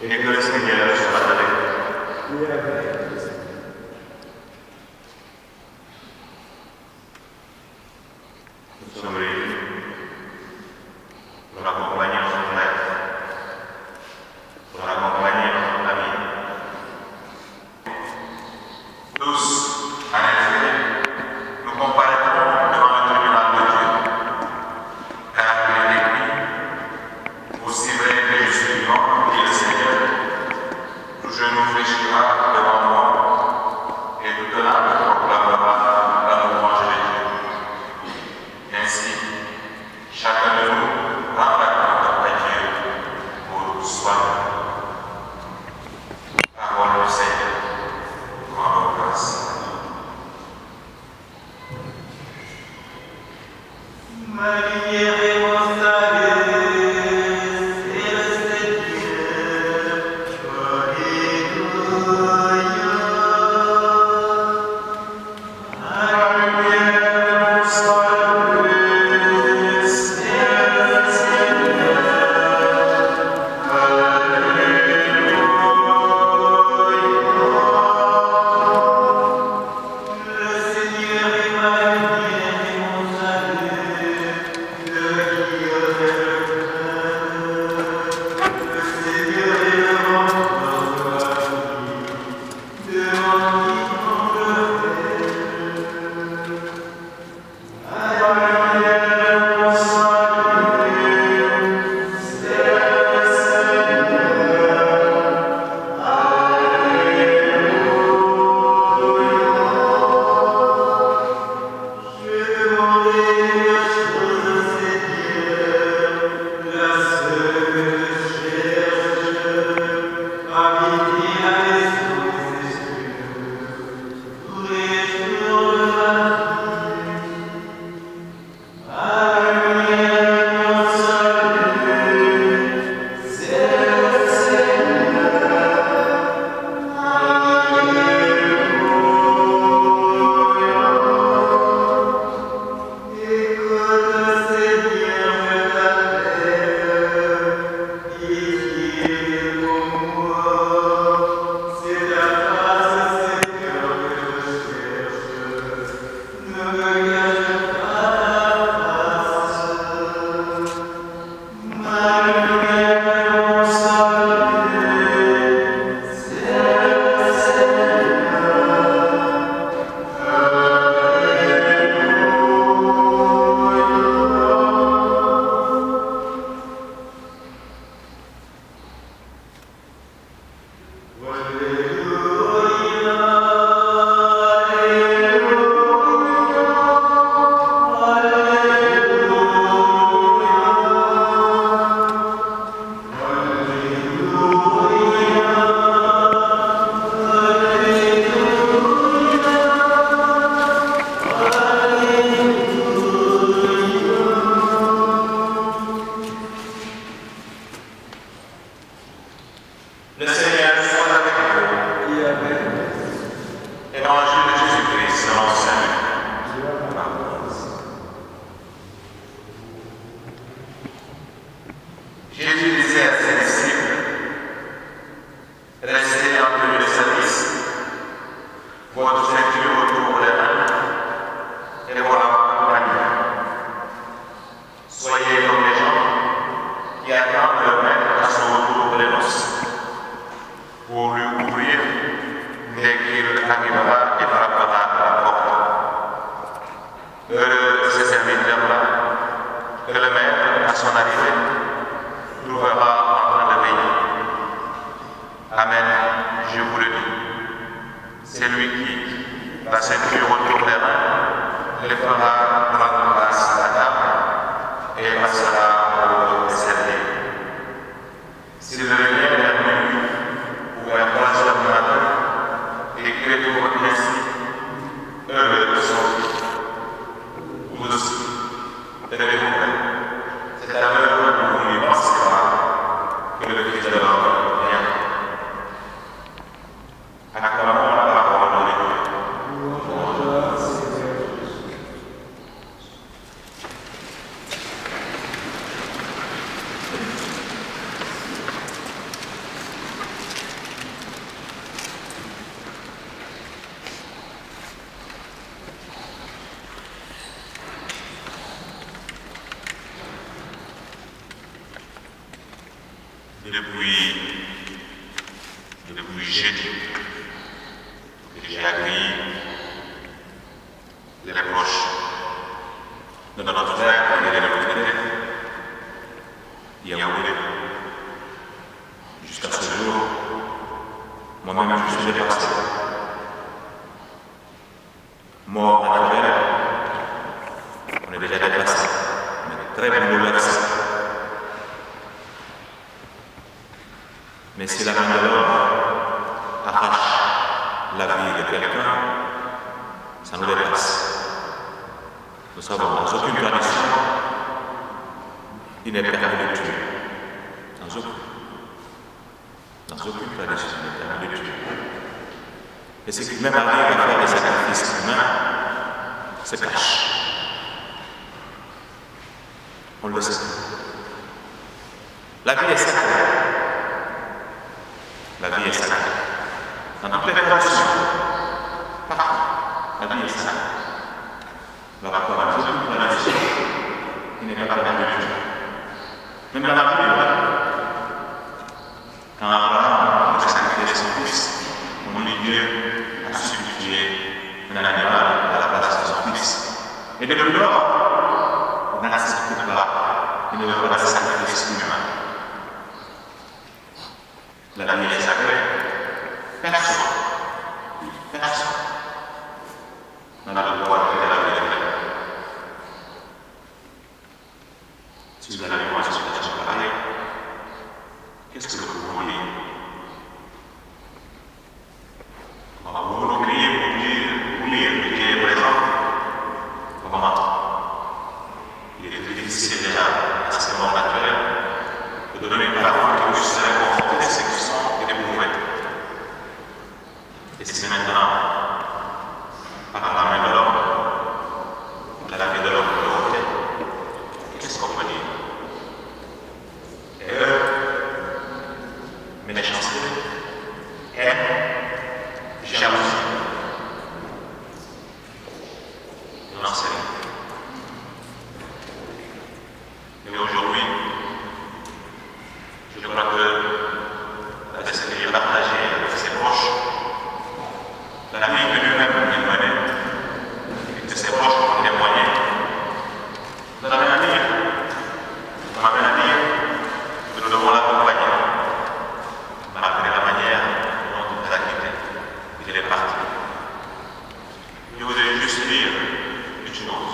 et que le Seigneur soit avec nous. Nous sommes réunis pour accompagner notre frère, pour accompagner notre famille. Tous, en effet, nous comparaîtrons devant le tribunal de Dieu, car il est écrit, aussi vrai que je suis vivant, dit le Seigneur, tout genou fléchira devant moi, et toute langue proclamera la louange de Dieu. Ainsi, chacun de nous rendra compte à Dieu pour soi-même. Parole du Seigneur, grande grâce. Ma lumière est mon salut, c'est le Seigneur. Alléluia. Ma lumière est mon salut, c'est le Seigneur. Le Seigneur est ma lumière et mon salut, de qui aurait le craindre? Le Seigneur est le renfort de ma vie, devant qui tremblerait? Ma lumière et mon salut, c'est le Seigneur. Je demanderai la chose au Seigneur, la seule que je cherche, habiter la maison des esprits, tous les jours de ma vie. Ma lumière et mon salut, c'est le Seigneur. Écoute, Seigneur, je t'appelle, pitié pour moi. C'est ta face, Seigneur, que je cherche. Ne me cache pas ta face. Ma lumière et mon salut, c'est le Le Seigneur soit avec vous. Évangile de Jésus-Christ selon Saint Luc. Jésus disait à ses disciples, restez en tenue de service, votre ceinture autour des reins, et voilà votre panier. Soyez comme les gens qui attendent leur maître à son retour pour les noces, pour lui ouvrir dès qu'il arrivera et frappera à la porte. Heureux ces serviteurs-là, que le maître, à son arrivée, trouvera en train de veiller. Amen, je vous le dis. C'est lui qui, la ceinture autour des reins, les fera prendre place à la table et passera au servir. Si le réveil est vers minuit ou vers 3 heures du matin, et qu'il est toujours ainsi, heureux sont vous aussi. Tenez-vous prêts. C'est à l'heure où vous n'y pensez pas que le Christ de l'homme vient. Acclamons la parole de Dieu. depuis jeudi que j'ai accueilli les proches de notre frère qui est retraité, Yaoundé. Jusqu'à ce jour, moi-même je suis dépassé. Mort naturelle, on est déjà dépassé, mais très bouleversé. Mais si la main de l'homme arrache la vie de quelqu'un, ça nous dépasse. Nous savons, dans aucune tradition, il n'est permis de tuer. Dans aucune tradition, il n'est permis de tuer. Et ce qui même arrive à faire des sacrifices humains, se cache. On le sait. La vie est sacrée. La vie est sacrée. Dans toutes les traditions, partout, la vie est sacrée. Dans aucune tradition, il n'est pas permis de tuer. Même dans la Bible, quand Abraham a sacrifié son fils, on dit Dieu a substitué un animal à la place de son fils. Et depuis lors, on n'accepte pas, il ne veut pas de sacrifice humain. La vie est sacrée. Personne n'a le droit de faire la vie de Dieu. Si vous avez moi une situation pareille, qu'est-ce que vous pouvez dire? Vous nous criez pour dire que Dieu est présent. Comment? Il est plus difficile déjà à ce moment naturel de donner une parole que vous serez confrontés à ceux qui sont éprouvés. Et c'est maintenant, par la main de l'homme, la vie de l'homme est ôtée. Qu'est-ce qu'on peut dire? Méchanceté, haine, jalousie. On n'en sait rien. Et aujourd'hui, je crois que avec ce qu'il a partagé avec ses proches, la vie que lui-même il menait, et que ses proches ont témoigné, nous avons à dire, que nous devons l'accompagner, malgré la manière dont il nous a quittés. Il est parti. Je voudrais juste dire une chose.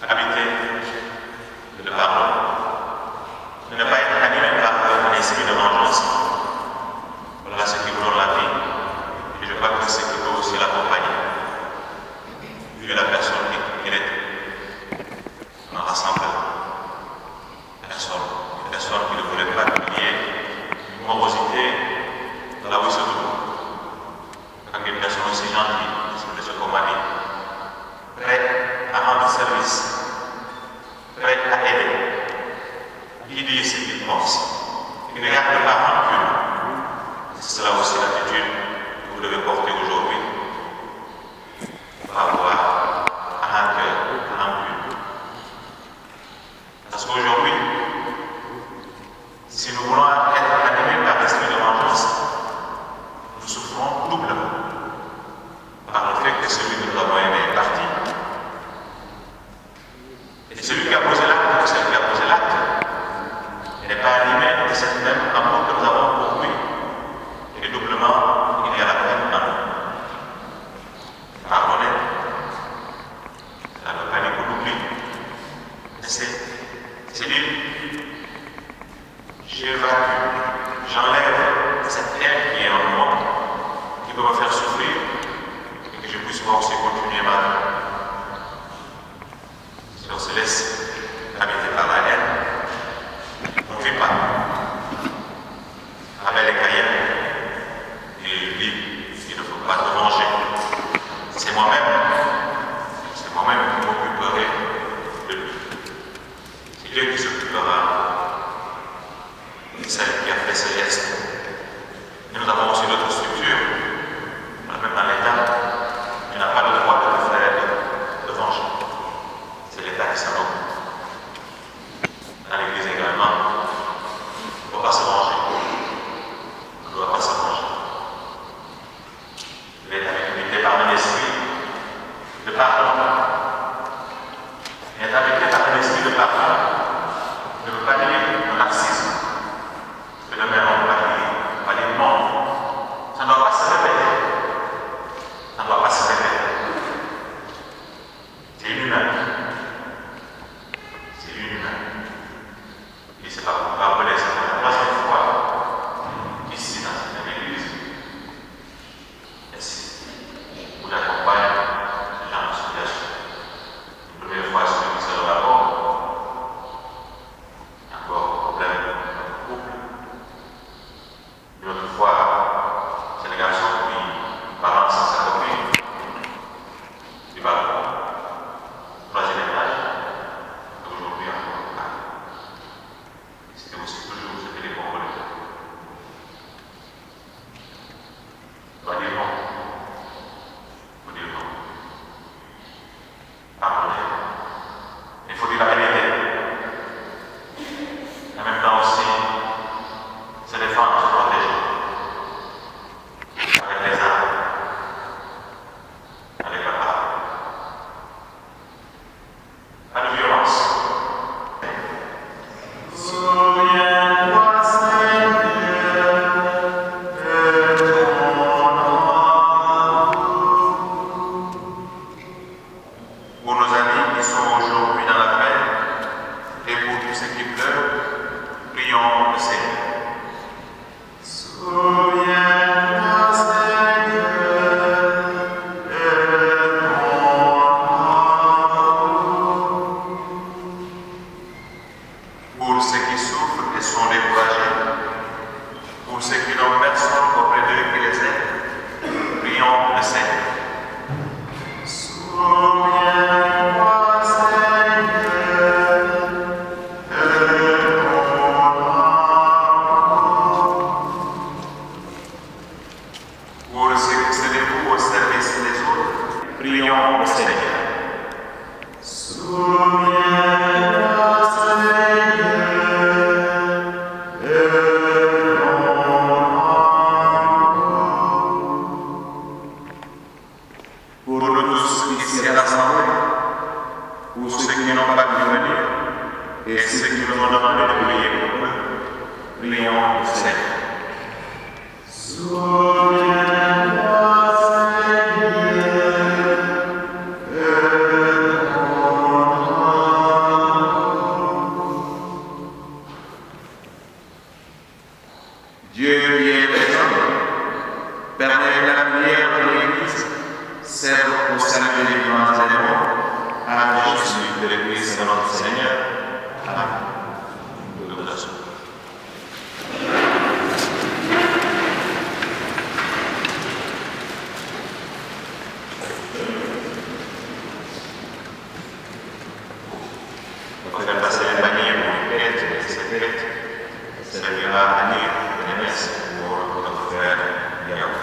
Habiter le pardon. Ne pas être animé par un esprit de vengeance. Voilà ce qui vous donne la vie. Et je crois que c'est ce qui peut aussi l'accompagner. Vu la personne qu'il est. On en rassemble. Personne qui ne voulait pas qu'il y ait une morosité dans la vie se trouve. Quand une personne aussi gentille, c'est ce qu'on m'a dit, prêt à rendre service, prêt à aider, qui dit ce qu'il pense, qui ne garde pas rancune. C'est cela aussi l'attitude que vous devez porter aujourd'hui par rapport à rancœur, à rancune. Parce qu'aujourd'hui, si nous voulons être animés par l'esprit de vengeance, nous souffrons doublement. Par le fait que celui que nous avons aimé est parti. Et celui qui a posé l'acte, n'est pas animé de cette même amour que nous avons pour lui. Et doublement, il y a la peine en nous. Pardonner, ça ne veut pas dire qu'on oublie. C'est dire, j'évacue, j'enlève cette haine qui est en moi, qui peut me faire souffrir, et que je puisse moi aussi continuer ma vie. Si on se laisse habiter par la haine, on ne vit pas. Abel et Caïn, il dit, il ne faut pas te venger. C'est moi-même qui m'occuperai de lui. C'est Dieu qui s'occupera de celle qui a fait ce geste. Et nous avons aussi d'autres structures, même dans l'État, qui n'a pas le droit de faire de venger. C'est l'État qui s'en occupe. Dans l'Église également, doit pas se manger. On ne doit pas se manger. Il est habité par un esprit de pardon. Il est habité par un esprit de pardon. Ne veut pas dire le narcissisme. Que le même on va dire non. Ça ne doit pas se répéter. Ça ne doit pas se répéter. C'est inhumain. C'est inhumain. Et c'est pas pour rappeler ça pour la troisième fois ici dans cette même église. Merci. Vous l'accompagnez ce genre de situation. Une première fois, celui qui se le rapporte. Il y a encore un problème dans notre couple. Une autre fois, c'est le garçon qui balance sa copine du balcon. Troisième étage. Aujourd'hui, encore pas. C'était aussi toujours ce que les Congolais. On va dire non. Il faut dire non. Pardonner. Il faut dire la vérité. En même temps aussi, se défendre, se protéger. Avec les armes. Avec la parole. Pas de violence. Souviens-toi, Seigneur, de ton amour. Pour nos amis qui sont aujourd'hui dans la peine et pour tous ceux qui pleurent, prions le Seigneur. Souviens-toi, Seigneur, de ton amour. Pour ceux qui souffrent et sont découragés, pour ceux qui n'ont personne auprès d'eux qui les aide, prions le Seigneur. Souviens-toi, Seigneur, de ton amour. Pour ceux qui se dévouent au service des autres, prions le Seigneur. Souviens-toi, Seigneur, de ton amour. Pour nous tous ici rassemblés, pour ceux qui n'ont pas pu venir et ceux qui nous ont demandé de prier pour eux, prions le Seigneur. Souviens-toi, Seigneur, de ton amour. Dieu vient les hommes, permet la prière de l'Église, serve au salut des vivants et des morts, à Jésus de l'Église de notre Seigneur. Amen. Nous nous asseyons. Nous allons passer la bannière pour une fête, et cette fête servira à lire les messes pour notre frère Yahweh.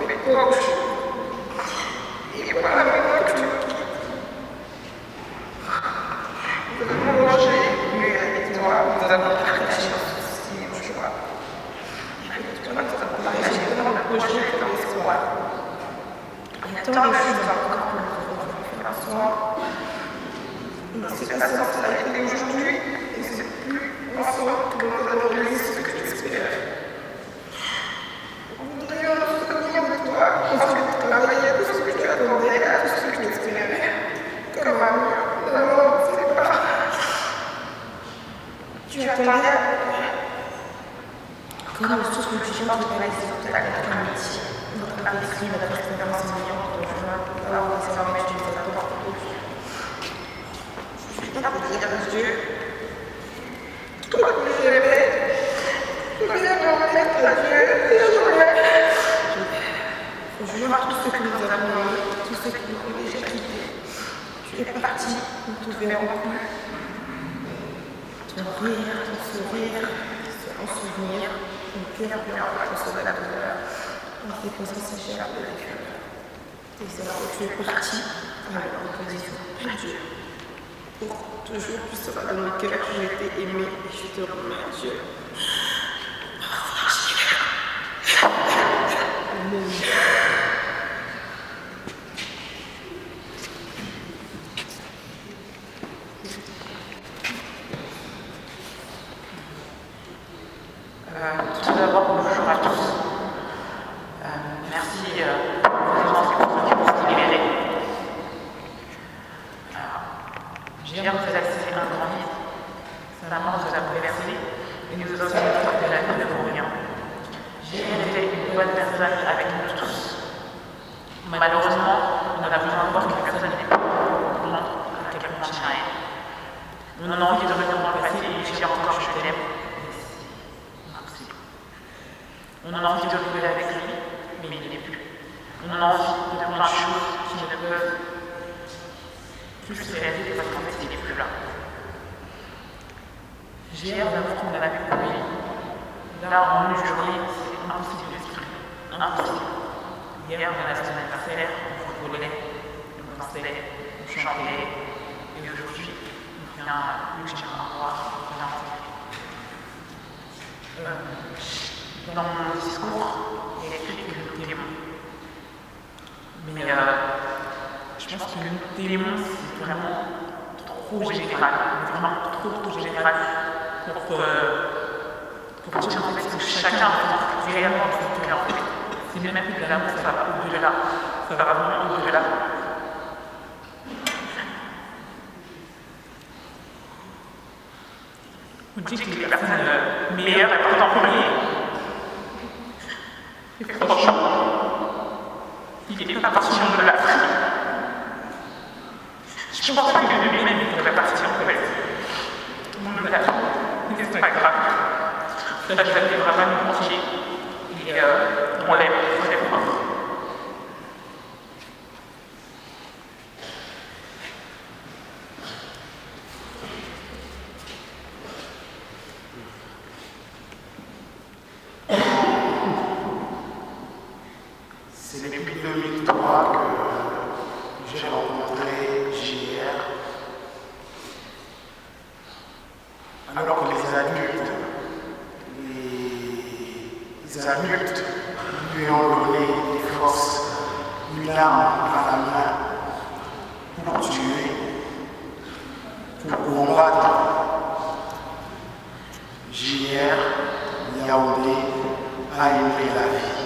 l'époque. Et voilà maintenant que tu me quittes. Nous avons mangé, lui avec toi, nous avons partagé nos soucis, nos joies. Et avec toi, nous avons partagé tant de projets que l'espoir. Il y a tant de choses encore que nous devons faire ensemble. Mais c'est pas sorti avec nous aujourd'hui, et c'est plus ensemble que nous allons réaliser ce que tu espérais. Nous voudrions nous souvenir de toi, parce que tu travaillais tout ce que tu attendais, à tout ce que tu espérais. Comme un mur d'amour, c'est pas. Tu attendais. Comme le souffle du vent de la notre amitié, notre industrie, notre espérance million de joie, alors désormais tu nous apportes au Dieu. Je suis là pour dire Dieu, toi que j'aimais, je viens de remettre à Dieu désormais. Je jure à tout ce que nous avons aimé, tout ce que nous avons déjà quitté. Tu es parti, nous ne te verrons plus. Ton rire, ton sourire, ton souvenir, ton cœur bien consoler la douleur, en déposant sa chair de la cœur. Et c'est là où tu es parti, alors nous te disons adieu. Pour toujours, tu seras dans nos cœurs, j'ai été aimé et je te remets à Dieu. Amen. Tout d'abord, bonjour à tous. Merci vraiment pour ce libéré. JR nous a laissé un grand vide. Sa mort nous a bouleversés et nous a aussi montré que la vie ne vaut rien. JR était une bonne personne avec nous tous. Malheureusement, nous n'avons besoin de voir que personne n'est comprendre à quel point chien est. Nous en avons envie de revenir dans le passé et lui dire encore je t'aime. On a envie de rigoler avec lui, mais il n'est plus. On a envie de plein de choses qui ne peuvent plus se réaliser parce qu'en fait, il n'est plus là. JR, l'amour qu'on a vu pour lui, là, en une journée, c'est impossible d'exprimer. Impossible. Hier, on a son anniversaire, on rigolait, on dansait, on chantait, et aujourd'hui, on vient lui que j'aimerais voir, on vient dans mon discours, il y a écrit que nous t'aimons. Mais je pense que nous t'aimons, c'est vraiment trop général, vraiment trop général pour dire en fait que chacun a réellement du cœur. C'est même plus de l'amour, ça va au-delà. Ça va vraiment au-delà. On dit que les personnes meilleures, elles partent en premier. Et franchement, il n'est pas parti de l'Afrique. Je ne pense pas que lui-même il devrait partir en fait. De l'Afrique, c'est pas grave. Ça nous a fait vraiment nous manquer. Et on l'aime fort. C'est depuis 2003 que j'ai rencontré JR. Alors que les adultes lui ont donné des forces, une arme à la main pour tuer, pour combattre. JR, Yaoundé, a aimé la vie.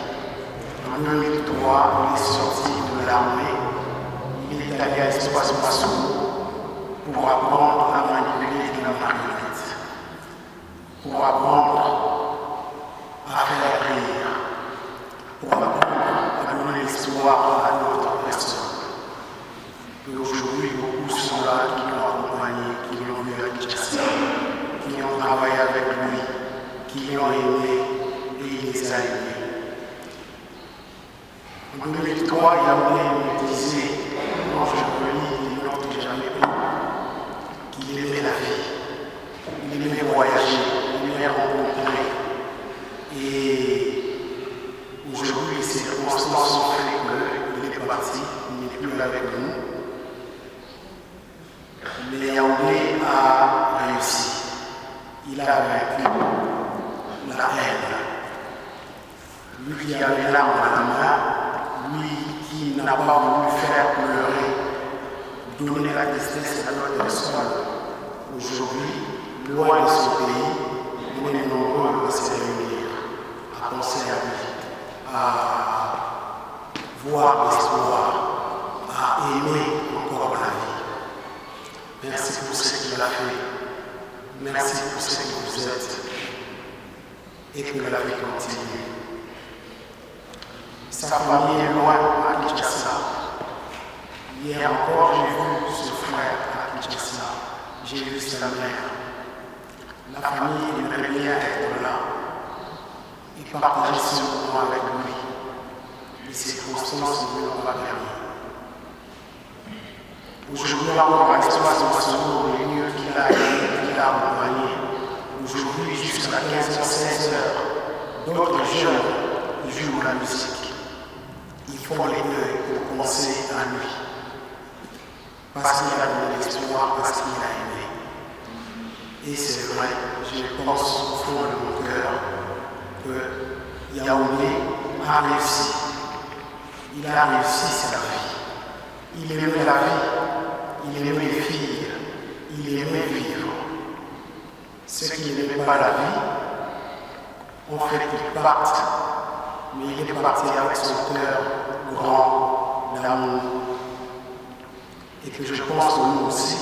En 2003, il est sorti de l'armée, il est allé à l'espace Passou pour apprendre à manipuler de la marionnette, pour apprendre à faire rire, pour apprendre à donner l'espoir à d'autres personnes. Et aujourd'hui, beaucoup sont là qui l'ont accompagné, qui l'ont vu à Kinshasa, qui ont travaillé avec lui, qui l'ont aimé et il les a aimés. En 2003, Yaoundé me disait, quand je relis les noms que j'ai jamais pris, qu'il aimait la vie, il aimait voyager, il aimait rencontrer. Et aujourd'hui, les circonstances circonstances ont fait qu'il est parti, il n'est plus avec nous. Mais Yaoundé a réussi. Il a vaincu la haine. Lui qui avait l'âme à la main, lui qui n'a pas voulu faire pleurer, donner la tristesse à notre sol. Aujourd'hui, loin de son pays, on est nombreux à se réunir, à penser à lui, à voir l'espoir, à aimer encore la vie. Merci pour ce qu'il a fait. Merci pour ce que vous êtes. Et que la vie continue. Sa famille est loin à Kinshasa. Hier encore, j'ai vu ce frère à Kinshasa. J'ai vu sa mère. La famille aimerait bien être là et partager ce moment avec lui. Les circonstances ne l'ont pas permis. Aujourd'hui, encore à l'espace de Massono, les lieux qu'il a aimés, qu'il a accompagnés. Aujourd'hui, jusqu'à 15h, 16h, d'autres jeunes jouent la musique. Ils font les deuils pour penser à lui. Parce qu'il a donné l'espoir, parce qu'il a aimé. Et c'est vrai, je pense au fond de mon cœur que Yaoundé a réussi. Il a réussi sa vie. Il aimait la vie, il aimait les filles, il aimait vivre. Ceux qui n'aimaient pas la vie ont fait qu'ils partent, mais il est parti avec son cœur grand d'amour. Et que je pense que nous aussi,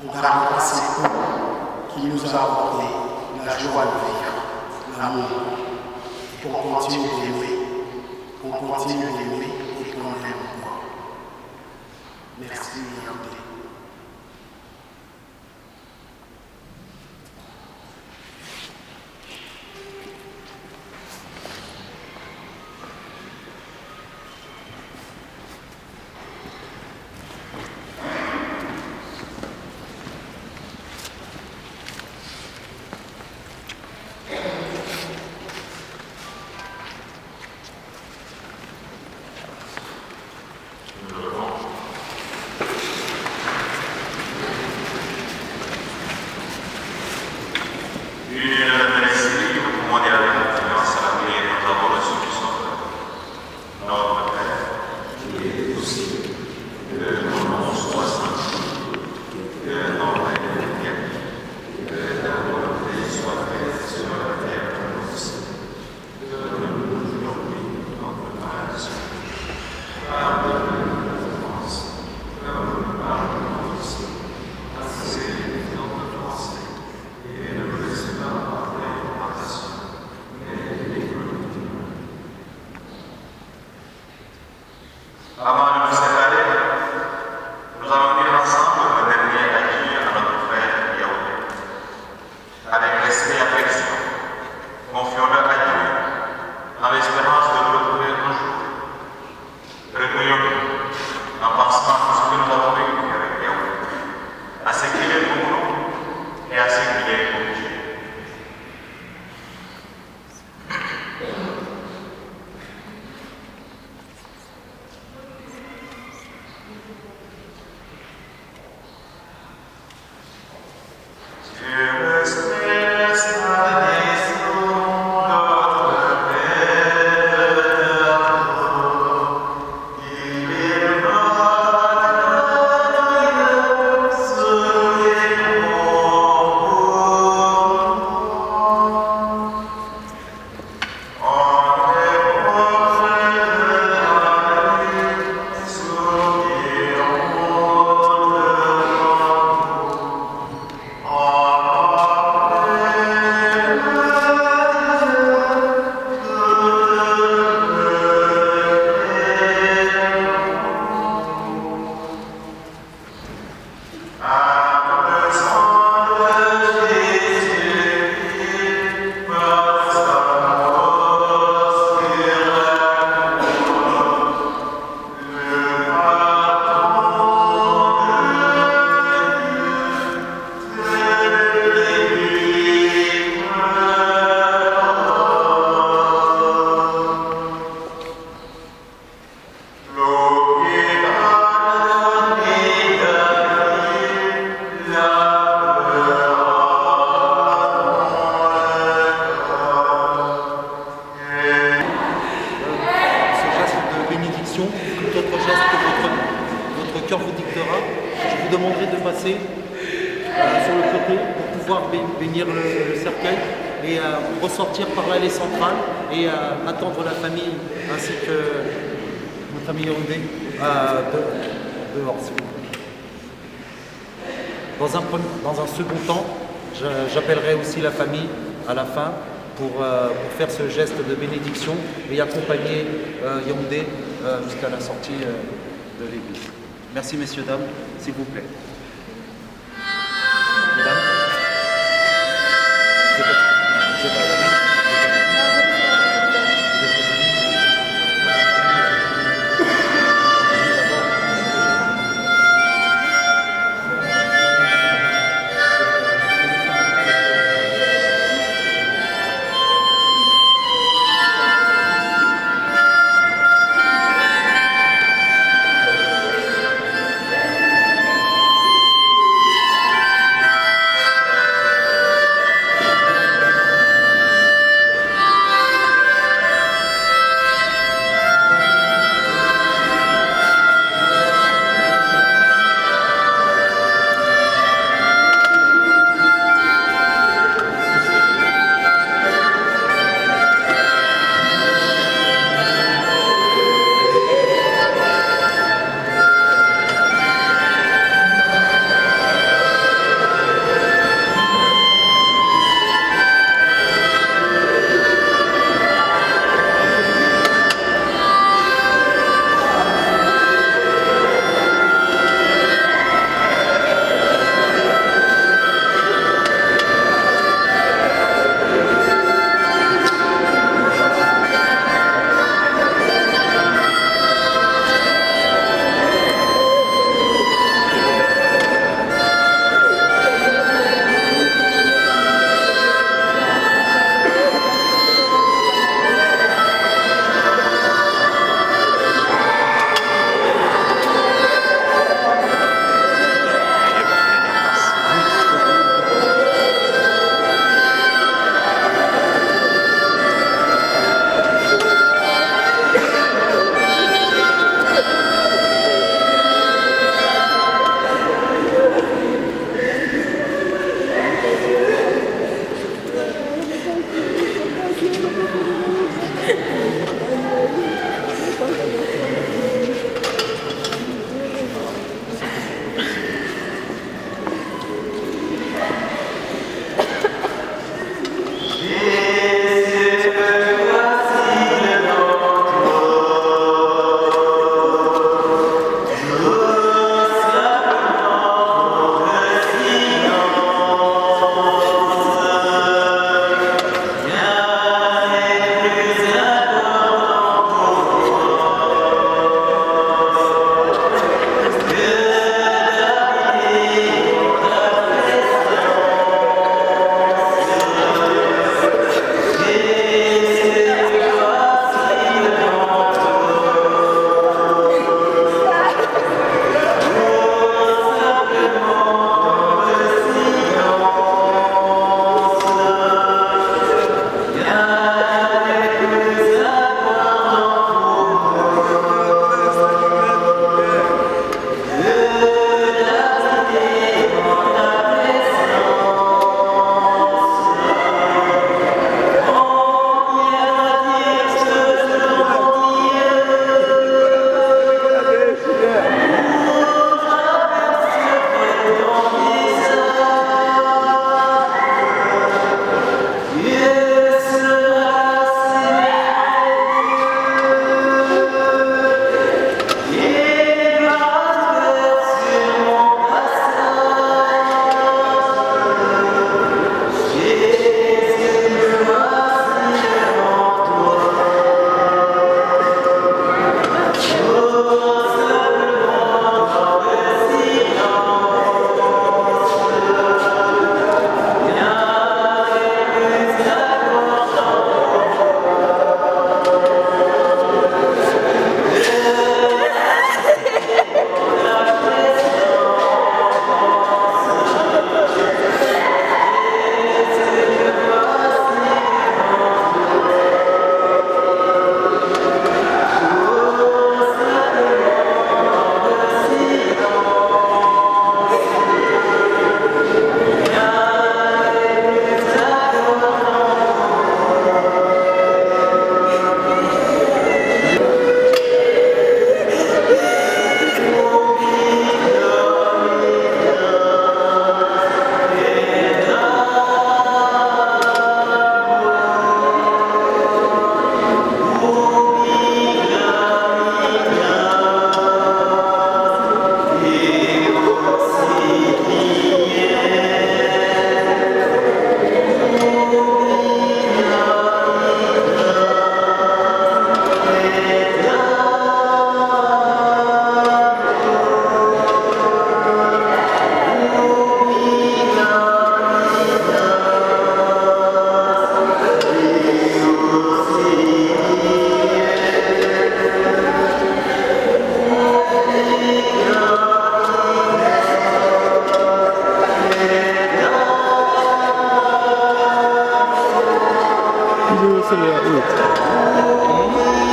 on gardera ces coups qui nous a apporté la joie de vivre, l'amour, et qu'on continue d'aimer, qu'on continue d'aimer et qu'on aime encore. Merci, Yaoundé. bénédiction, tout autre geste que votre cœur vous dictera. Je vous demanderai de passer sur le côté pour pouvoir bénir le cercueil et ressortir par l'allée centrale et attendre la famille ainsi que notre ami Yondé dehors. S'il vous plaît. Dans un second temps, j'appellerai aussi la famille à la fin pour faire ce geste de bénédiction et accompagner Yondé jusqu'à la sortie de l'église. Merci messieurs, dames, s'il vous plaît. Mesdames, vous êtes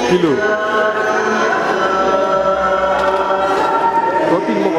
Kilo. Rapidement.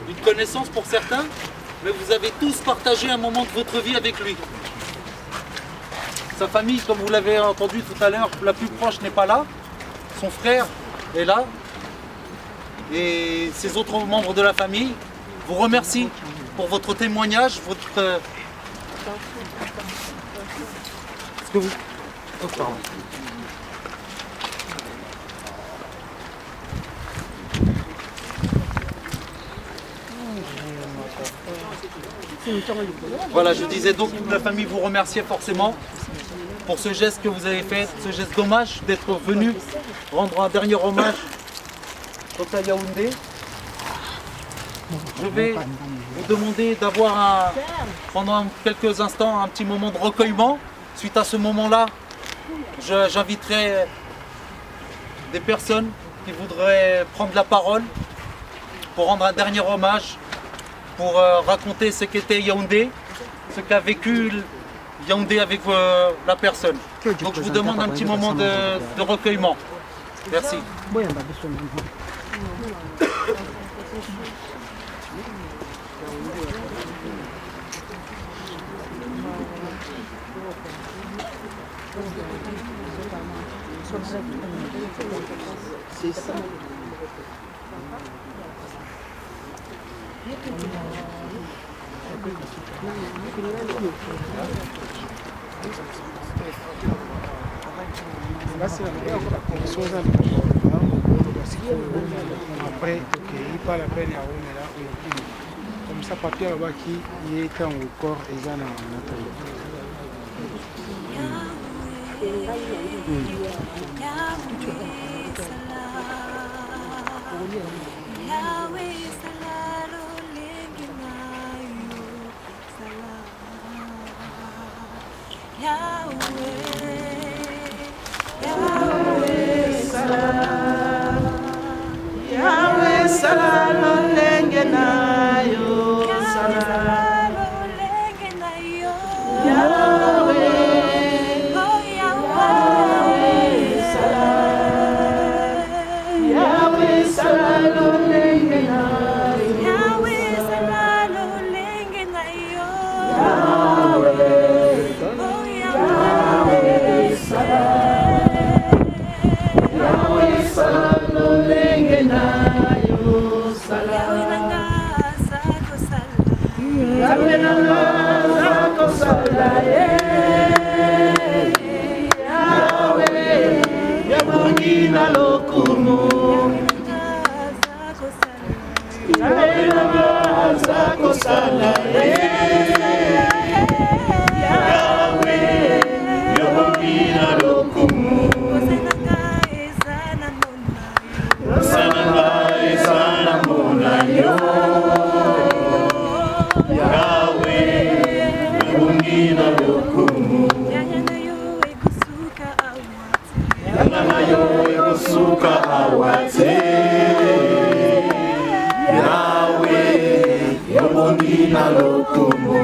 Une connaissance pour certains, mais vous avez tous partagé un moment de votre vie avec lui. Sa famille, comme vous l'avez entendu tout à l'heure, la plus proche n'est pas là. Son frère est là. Et ses autres membres de la famille vous remercient pour votre témoignage, votre... Est-ce que vous... Oh, pardon. Voilà, je disais donc que la famille vous remerciait forcément pour ce geste que vous avez fait, ce geste d'hommage, d'être venu rendre un dernier hommage au Yaoundé. Je vais vous demander d'avoir pendant quelques instants un petit moment de recueillement. Suite à ce moment-là, j'inviterai des personnes qui voudraient prendre la parole pour rendre un dernier hommage, pour raconter ce qu'était Yaoundé, ce qu'a vécu Yaoundé avec la personne. Donc je vous demande un petit moment de recueillement. Merci. C'est ça. Là, c'est la chose parce que après, il pas la peine à on est là, comme ça, papier là-bas qui est en corps et en Yahweh salam lenge na yo salam Yahweh salam Yahweh salam lenge na Suka awate na lokumu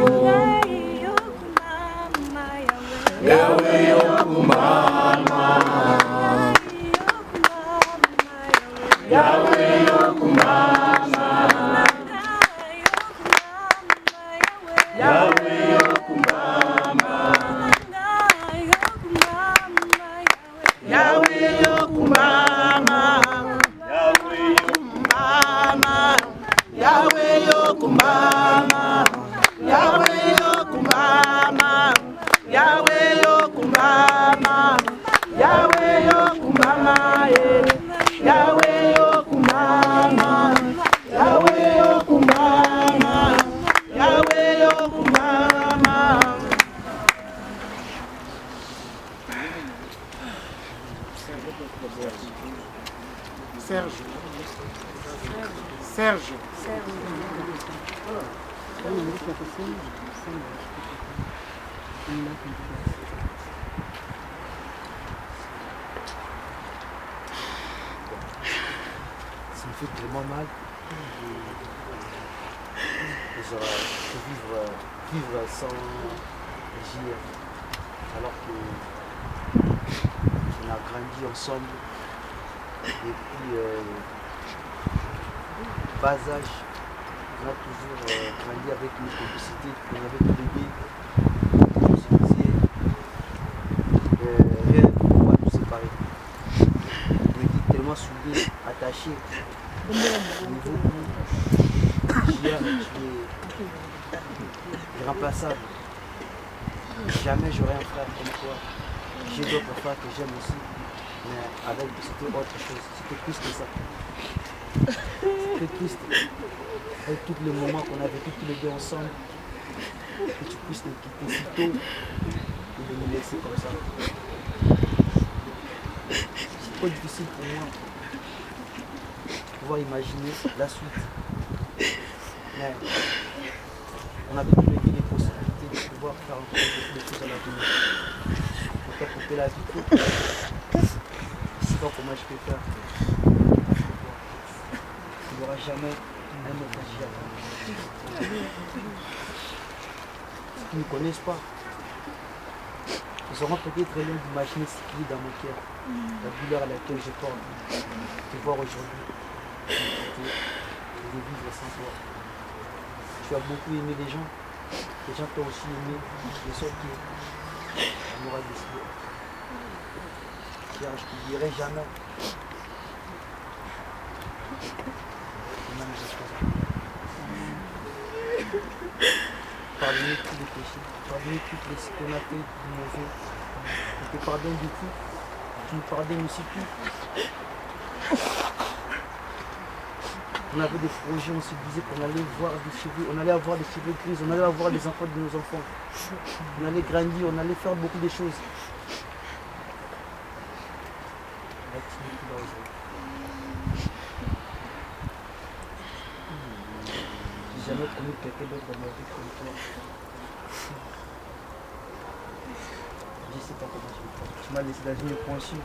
Yahweh yokumama Yahweh yokumama Yahweh yokumama Yahweh yokumama Yahweh yokumama Yahweh yokumama Yahweh yokumama Yahweh yokumama Yahweh yokumama Yahweh yokumama Yahweh yokumama Serge. Serge. Ça me fait tellement mal. J'aurais pu vivre sans JR. Alors que on a grandi ensemble depuis bas âge. On a toujours grandi avec une complicité. On avait des bébés. On se disait rien ne pourra nous séparer. On était tellement soudés, attachés. Au niveau où JR, tu es irremplaçable. Jamais j'aurai un frère comme toi. J'ai d'autres frères que j'aime aussi. Mais avec c'était autre chose. C'était plus que ça. C'était triste. Avec tous les moments qu'on avait tous les deux ensemble. Que tu puisses nous quitter si tôt et de nous laisser comme ça. C'est trop difficile pour moi de pouvoir imaginer la suite. Mais on avait tous les deux les possibilités de pouvoir faire encore beaucoup de choses à l'avenir. Peut-être couper la vie. Je ne sais pas comment je peux faire. Il n'y aura jamais un autre JR. Ceux qui ne me connaissent pas, ils auront peut-être rien d'imaginer ce qui est dans mon cœur. La douleur à laquelle je porte. De voir aujourd'hui. De vivre sans toi. Tu as beaucoup aimé les gens t'ont aussi aimé, de sorte que on aura décidé. Je ne t'oublierai jamais. Pardonnez tous les péchés, pardonnez toutes les ce qu'on a fait du mauvais. Je te pardonne de tout. Tu nous pardonnes aussi tout. On avait des projets, on se disait qu'on allait voir des cheveux, on allait avoir des cheveux gris, on allait avoir les enfants de nos enfants. On allait grandir, on allait faire beaucoup de choses. J'ai jamais connu quelqu'un d'autre dans ma vie comme toi. Je ne sais pas comment je vais faire. Tu m'as laissé dans une pension.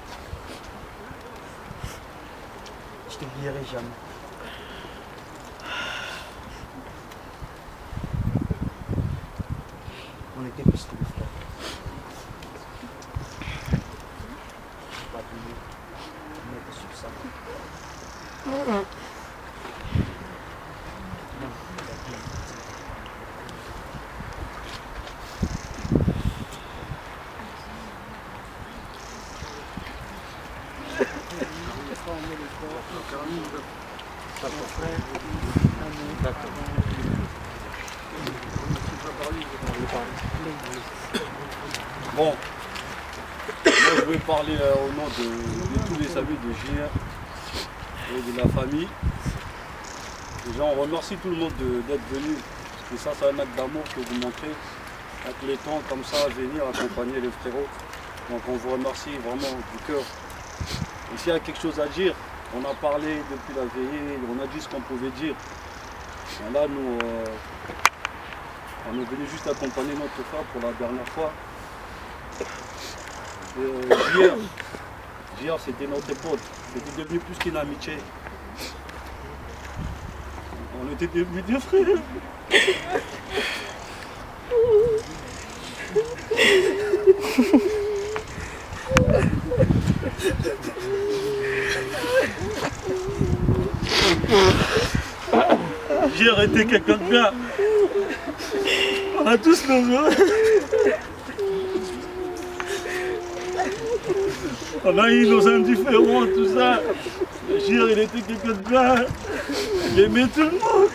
Je ne t'oublierai jamais. On était plus que des frères. Je n'ai pas voulu mettre sur ça. Bon, moi je vais parler au nom de tous les amis de JR et de la famille. Déjà on remercie tout le monde d'être venu, parce que ça c'est un acte d'amour que vous montrez avec les temps comme ça, venir accompagner les frérots. Donc on vous remercie vraiment du cœur. Et s'il y a quelque chose à dire, on a parlé depuis la veillée, on a dit ce qu'on pouvait dire. Et là nous, on est venu juste accompagner notre frère pour la dernière fois. JR c'était notre pote, c'était devenu plus qu'une amitié. On était devenus des frères. J'ai été quelqu'un de bien. On a tous nos heures. On a eu nos indifférents, tout ça. Gir, il était quelqu'un de bien. Il aimait tout le monde.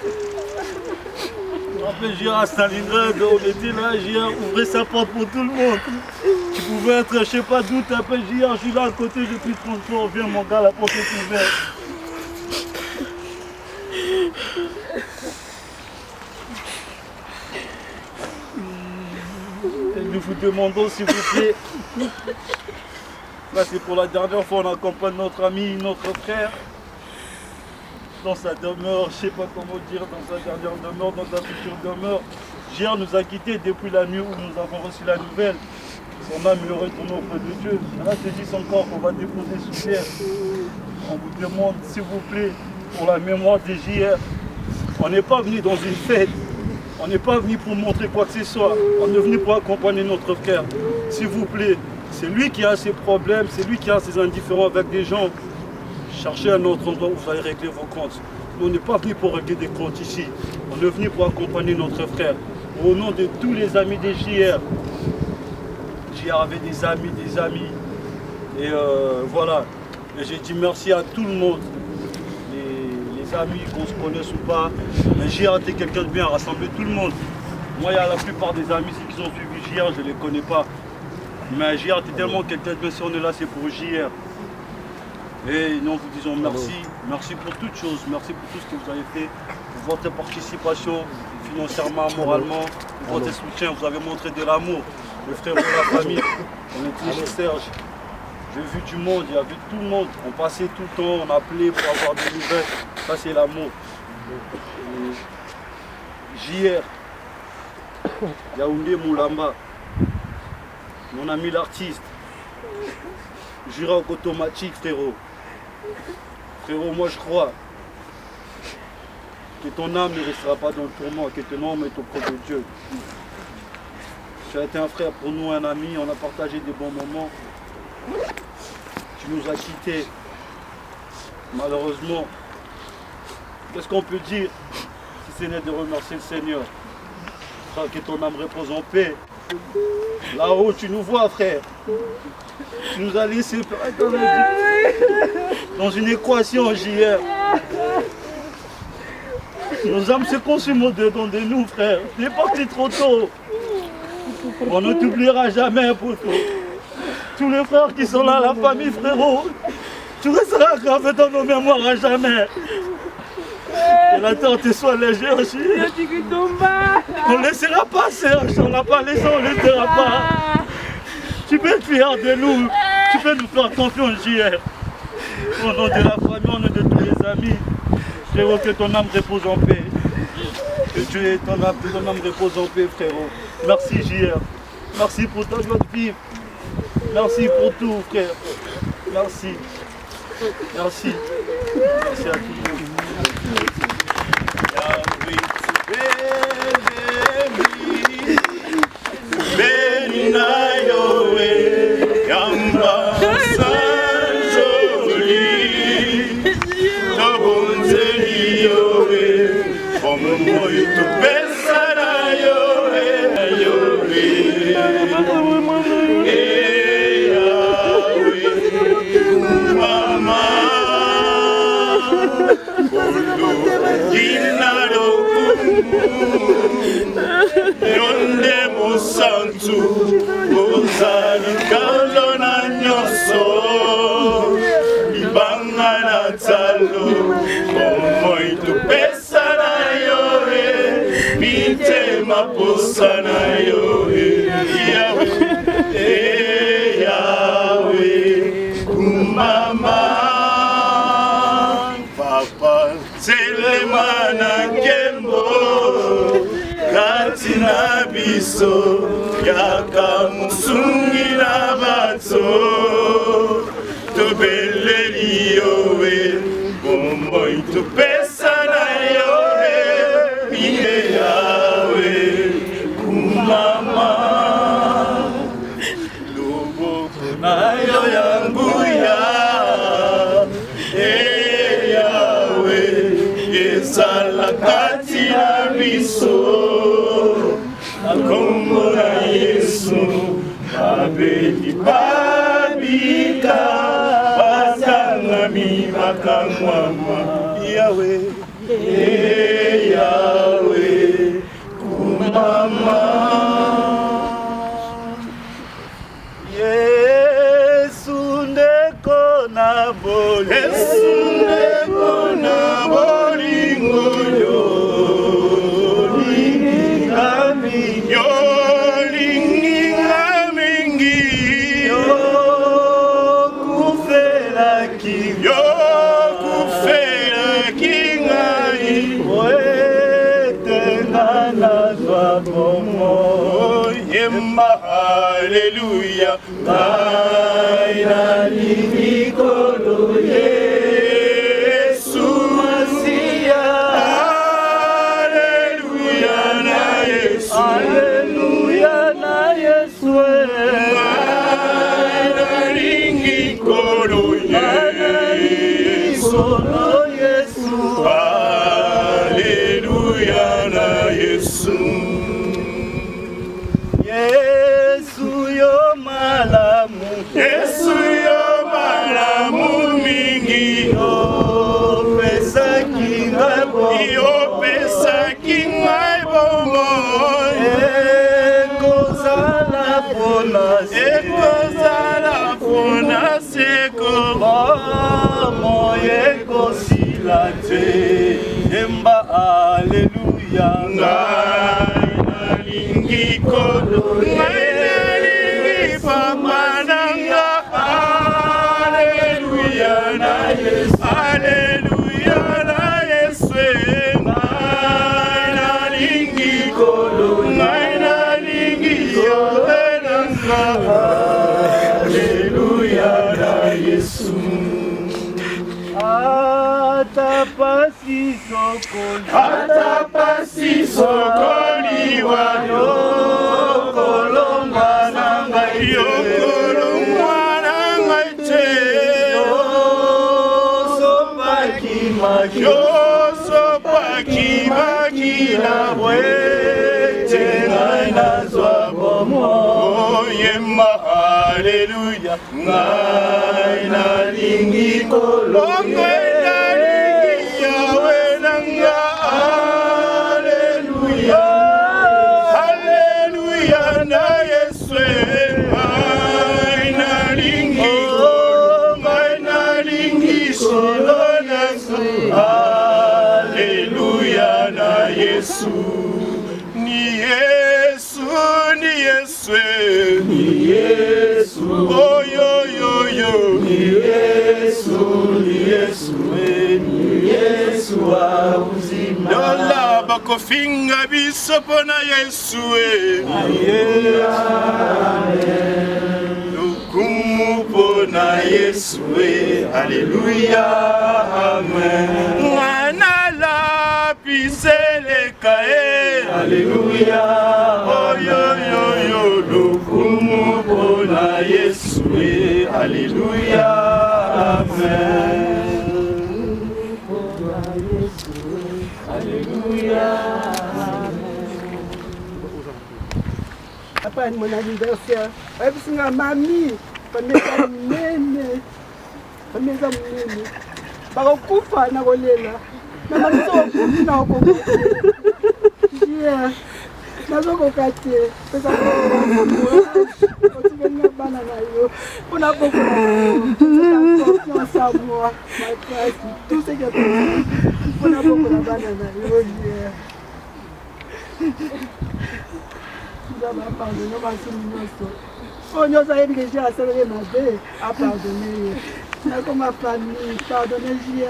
Je me rappelle, Gir à Stalingrad, on était là, Gir ouvrait sa porte pour tout le monde. Tu pouvais être, je sais pas d'où, t'appelles Gir, je suis là à côté depuis 30 jours, viens mon gars, la porte est ouverte. Et nous vous demandons s'il vous plaît. Là c'est pour la dernière fois, on accompagne notre ami, notre frère dans sa demeure, je sais pas comment dire, dans sa dernière demeure, dans sa future demeure. Gir nous a quittés depuis la nuit où nous avons reçu la nouvelle. Son âme est retournée auprès de Dieu. Là c'est dit son corps qu'on va déposer sous terre. On vous demande s'il vous plaît, pour la mémoire de Gir, on n'est pas venu dans une fête. On n'est pas venu pour montrer quoi que ce soit. On est venu pour accompagner notre frère. S'il vous plaît, c'est lui qui a ses problèmes, c'est lui qui a ses indifférents avec des gens. Cherchez un autre endroit où vous allez régler vos comptes. Nous, on n'est pas venu pour régler des comptes ici. On est venu pour accompagner notre frère. Au nom de tous les amis des JR. JR avait des amis. Et voilà. Et j'ai dit merci à tout le monde. Les amis, qu'on se connaisse ou pas. Mais JR était quelqu'un de bien, rassembler tout le monde. Moi, il y a la plupart des amis qui ont suivi JR, je ne les connais pas. Mais JR était tellement quelqu'un de bien, si on est là, c'est pour JR. Et nous vous disons merci, merci pour toutes choses, merci pour tout ce que vous avez fait, pour votre participation financièrement, moralement, pour votre soutien, vous avez montré de l'amour, le frère de la famille, on était chez Serge, j'ai vu du monde, il y avait tout le monde, on passait tout le temps, on appelait pour avoir des nouvelles, ça c'est l'amour. JR, Yaoundé Moulamba, mon ami l'artiste, Jurok automatique frérot. Frérot, moi je crois que ton âme ne restera pas dans le tourment, que ton âme est auprès de Dieu. Tu as été un frère pour nous, un ami, on a partagé des bons moments. Tu nous as quittés. Malheureusement, qu'est-ce qu'on peut dire si ce n'est de remercier le Seigneur? Frère, que ton âme repose en paix. Là-haut, tu nous vois, frère. Tu nous as laissé dans une équation, JR. Nos âmes se consument au-dedans de nous, frère. Tu es parti trop tôt. On ne t'oubliera jamais, poto. Tous les frères qui sont là, la famille, frérot, tu resteras gravé dans nos mémoires à jamais. Que la terre te soit légère, JR. On ne laissera pas, Serge. On n'a pas laissé, on ne laissera pas. Tu peux être fier de nous. Tu peux nous faire confiance, JR. Au nom de la famille, au nom de tous les amis, frérot, que ton âme repose en paix. Que Dieu et ton âme repose en paix, frérot. Merci, JR. Merci pour ta joie de vivre. Merci pour tout, frère. Merci. Merci. Merci à tout le monde. Santu, Mozali Kalona Nyoso, Ibanga na Talo, Momoito Pesa na Yoe, Mite Maposa na Yoe, Yahweh, Yahweh, Kumama, Papa, Selemana Kembo, Katina biso yaka musungi na bato tobeleli yowe bomoi topesa na yowe ezala kati na biso na kombo na Yesu babeli babika basangami bakangwama Yawe Yawe kumama Yesu ndeko na bolingo yo linginga mingi yo kufela kingai wetenga na zwa bomo yemba haleluya ngai nalingi kolo Yesu Masia haleluya na Yesu haleluya na Yesu ngai nalingi kolo Yesu haleluya na Yesu Yesu yo malamu mingi yo pesaki ngai bomo ekozala pona seko moyo ekosila te yemba aleluya ngai nalingi kolo Haleluya na Yesu ngai nalingi kolo ngai nalingi yobenanga haleluya na Yesu atapasi sokoli wayo kolomba na ngai Yosopaki makila wete ngai nazwa bomo yemba haleluya ngai nalingi kolo ngai nalingi Yawe nanga haleluya haleluya na Yesu ngai nalingi kolo ngai nalingi kolo haleluya na Yesu ni Yesu oh yo yo yo ni Yesu wa uzima dola bakofinga biso pona Yesu lukumu pona Yesu haleluya amen Seleka haleluya oh yo yo yo lukumu pona Yesu haleluya amen haleluya Apa ni mon anniversaire singa mami pameza munene bakokufa na kolela Mama nzokufi na okokote. Yeah. Nazokoka te. Pesa kokote. Bana na yo. On a beaucoup de confiance en moi. Ma classe, tout ce que on a beaucoup de bana na yo. Yeah. Nous avons pardonné ma soeur. On nous a déjà célébré ma vie à pardonner. Comme ma famille, pardonnez j'y ai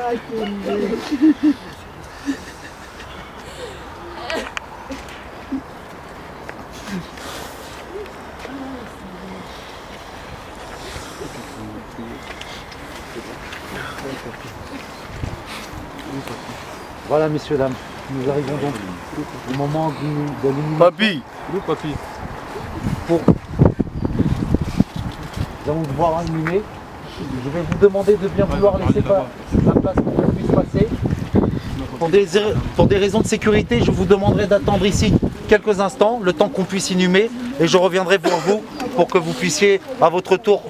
Voilà, messieurs, dames, nous arrivons donc au moment de l'illumination. Papy. Oui, papy. Nous allons devoir allumer. Je vais vous demander de bien vouloir laisser la place pour qu'on puisse passer. pour des raisons de sécurité, je vous demanderai d'attendre ici quelques instants, le temps qu'on puisse inhumer, et je reviendrai pour vous pour que vous puissiez à votre tour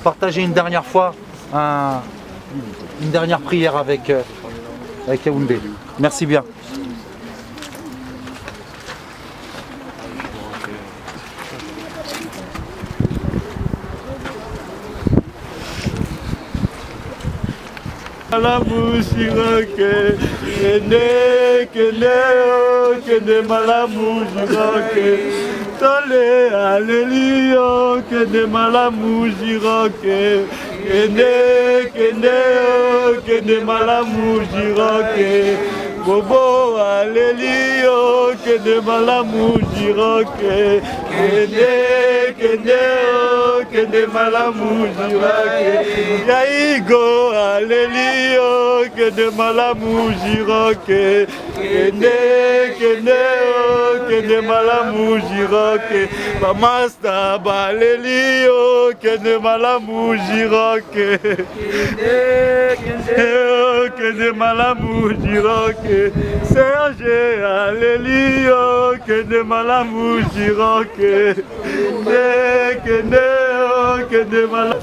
partager une dernière fois une dernière prière avec Yaoundé. Merci bien. Malamu shirake, kene malamu shirake, tole alelio, kene malamu shirake, kene malamu shirake, bobo alelio, kene malamu shirake, kene malamu shirake, yaigo alelio, kene malamu shirake, kene malamu shirake, bamasta balelio, kene malamu shirake, kene malamu shirake, Serge alelio, kene malamu shirake, kene malamu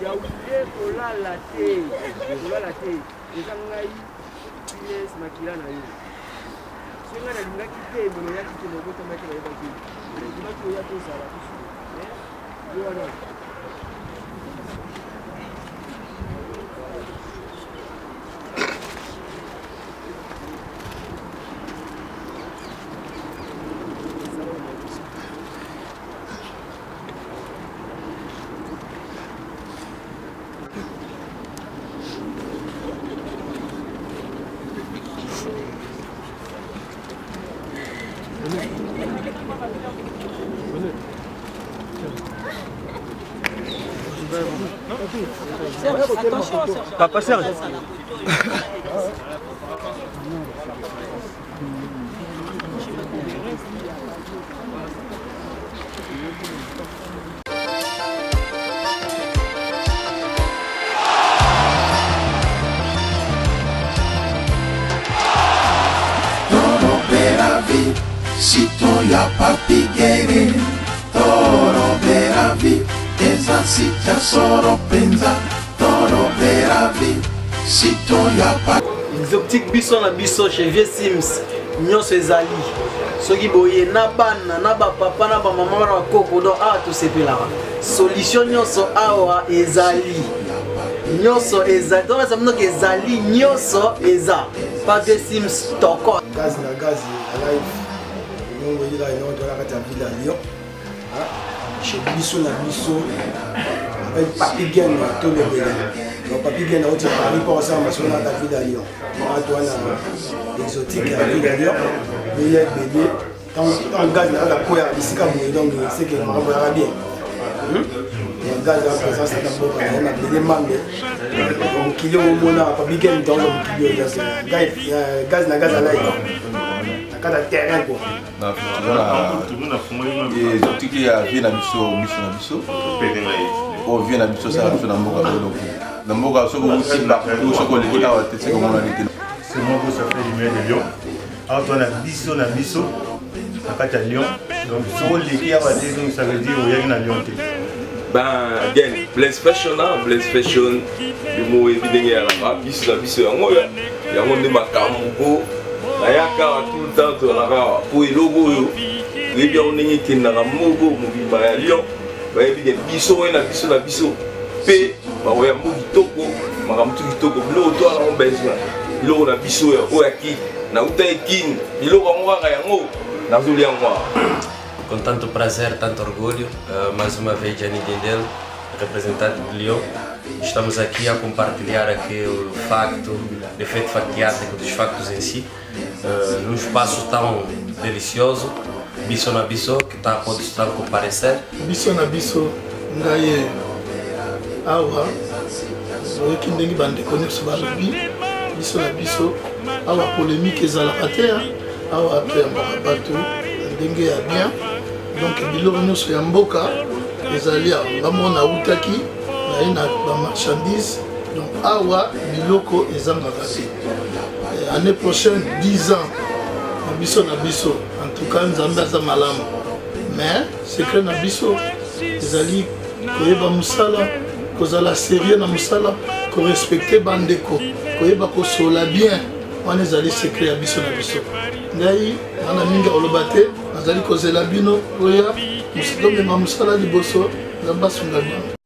Yaoundé kolala te eza ngai pines makila na yo soki ngai nalingaki te mono yaki te mobotamaki nayebaki nalingaki oya tozala yo wana Papa Serge. sito ya papigere torobera vi eza sita soro penza torobera vi sito ya les optiques biso na biso chez Vieux Sims nyonso ezali soki boye na bana na bapapa na bamama na bakoko donc awa tosepelaka solution nyonso awa ezali nyonso ezali tokasa mnoko ezali nyonso eza pa Vieux Sims toko gaz na gaz ya live nongo yila ino tola kati ya ville ya Lyon chez biso na biso avec Papi Gain na to le bela donc Papi Gain na oti Paris pour ça ma sona ta ville à Lyon moi toi na exotique à ville à Lyon mais il y a bébé tant gaz na la koya bisika boye donc c'est que ma va bien gaz la présence na boka na bébé mambe donc kilo mona Papi Gain dans le kilo gaz na gaz à la kada terrain quoi na et zotiki ya vie na biso na biso o vie na biso ça na mboka na mboka soko uti ba soko leki awa te seko mona leki c'est moi qui ça fait du maire de Lyon alors toi na biso na kati ya Lyon donc soko leki awa te donc ça veut dire oya na Lyon te ben again Blaise Fashion le mot évidemment ya la biso na biso yango nde makambo Nayaka tout le temps to la pour le logo les bien on est qui na mogo mobimba ya Lyon ba ebi biso na biso pe ba oya mogi toko makamtu kitoko bilo to ala on besoin bilo na biso ya oyaki na utaekin bilo ko ngwa yango na zuli yango. Com tanto prazer, tanto orgulho, mais uma vez Gianni Dendel, representante de Lyon. Estamos aqui a compartilhar aqui o facto, o efeito factiático dos factos em si, num espaço tão delicioso, Biso na Biso, que pode estar a comparecer. Biso na Biso, ngai awa, oyoki ndenge bandeko nyonso balobi, Biso na Biso, awa polémique ezalaka te, awa toyambaka bato ndenge ya bien, donc biloko nyonso ya mboka ezali awa, ngambo nautaki na ba marchandise donc awa biloko ezangaka te année prochaine 10 ans na biso en tout cas nzambe aza malamu mais secret na biso ezali koyeba mosala kozala sérieux na mosala korespecte bandeko koyeba kosola bien wana ezali secret ya biso na biso ngai wana mingi oloba te nazali kozela bino oya mosatomema mosala liboso nzambe asunga bino.